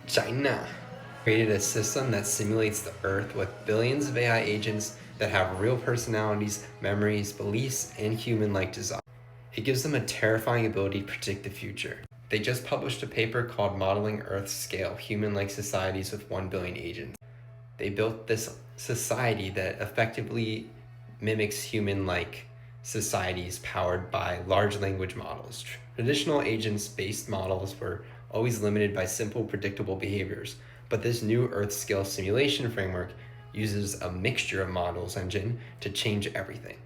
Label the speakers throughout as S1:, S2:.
S1: China created a system that simulates the Earth with billions of AI agents that have real personalities, memories, beliefs, and human-like desires. It gives them a terrifying ability to predict the future. They just published a paper called Modeling Earth-Scale Human-Like Societies with 1 billion agents. They built this society that effectively mimics human-like societies powered by large language models. Traditional agents-based models were always limited by simple, predictable behaviors, but this new Earth-scale simulation framework uses a mixture of models engine to change everything.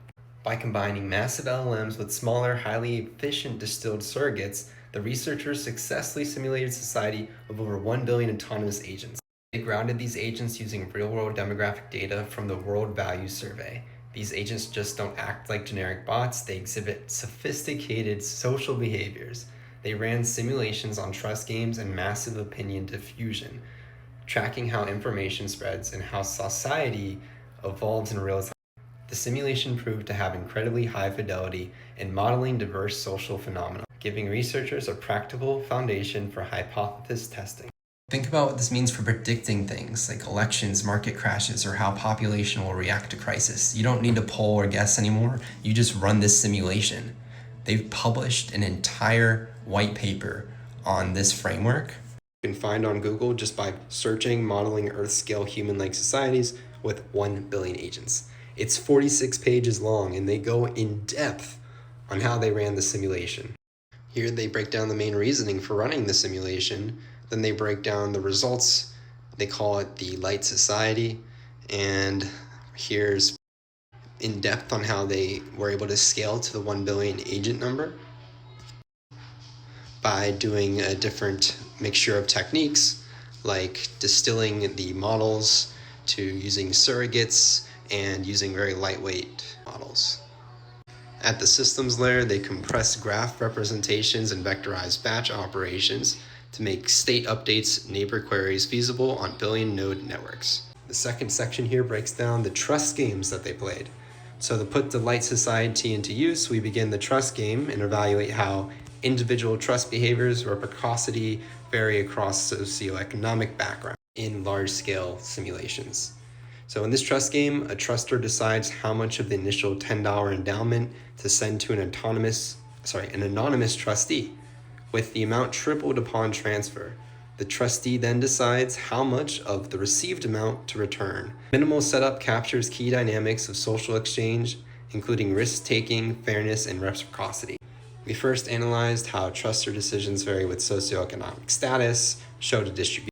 S1: By combining massive LLMs with smaller, highly efficient distilled surrogates, the researchers successfully simulated a society of over 1 billion autonomous agents. They grounded these agents using real-world demographic data from the World Values Survey. These agents just don't act like generic bots, they exhibit sophisticated social behaviors. They ran simulations on trust games and massive opinion diffusion, tracking how information spreads and how society evolves in real time. The simulation proved to have incredibly high fidelity in modeling diverse social phenomena, giving researchers a practical foundation for hypothesis testing. Think about what this means for predicting things like elections, market crashes, or how population will react to crisis. You don't need to poll or guess anymore. You just run this simulation. They've published an entire white paper on this framework. You can find on Google just by searching modeling Earth-scale human-like societies with 1 billion agents. It's 46 pages long, and they go in depth on how they ran the simulation. Here they break down the main reasoning for running the simulation. Then they break down the results. They call it the LightSociety. And here's in depth on how they were able to scale to the 1 billion agent number by doing a different mixture of techniques, like distilling the models to using surrogates and using very lightweight models. At the systems layer, they compress graph representations and vectorize batch operations to make state updates, neighbor queries feasible on billion node networks. The second section here breaks down the trust games that they played. So to put the LightSociety into use, we begin the trust game and evaluate how individual trust behaviors or precocity vary across socioeconomic background in large-scale simulations. So in this trust game, a truster decides how much of the initial $10 endowment to send to an anonymous trustee, with the amount tripled upon transfer. The trustee then decides how much of the received amount to return. Minimal setup captures key dynamics of social exchange, including risk-taking, fairness, and reciprocity. We first analyzed how truster decisions vary with socioeconomic status, showed a distribution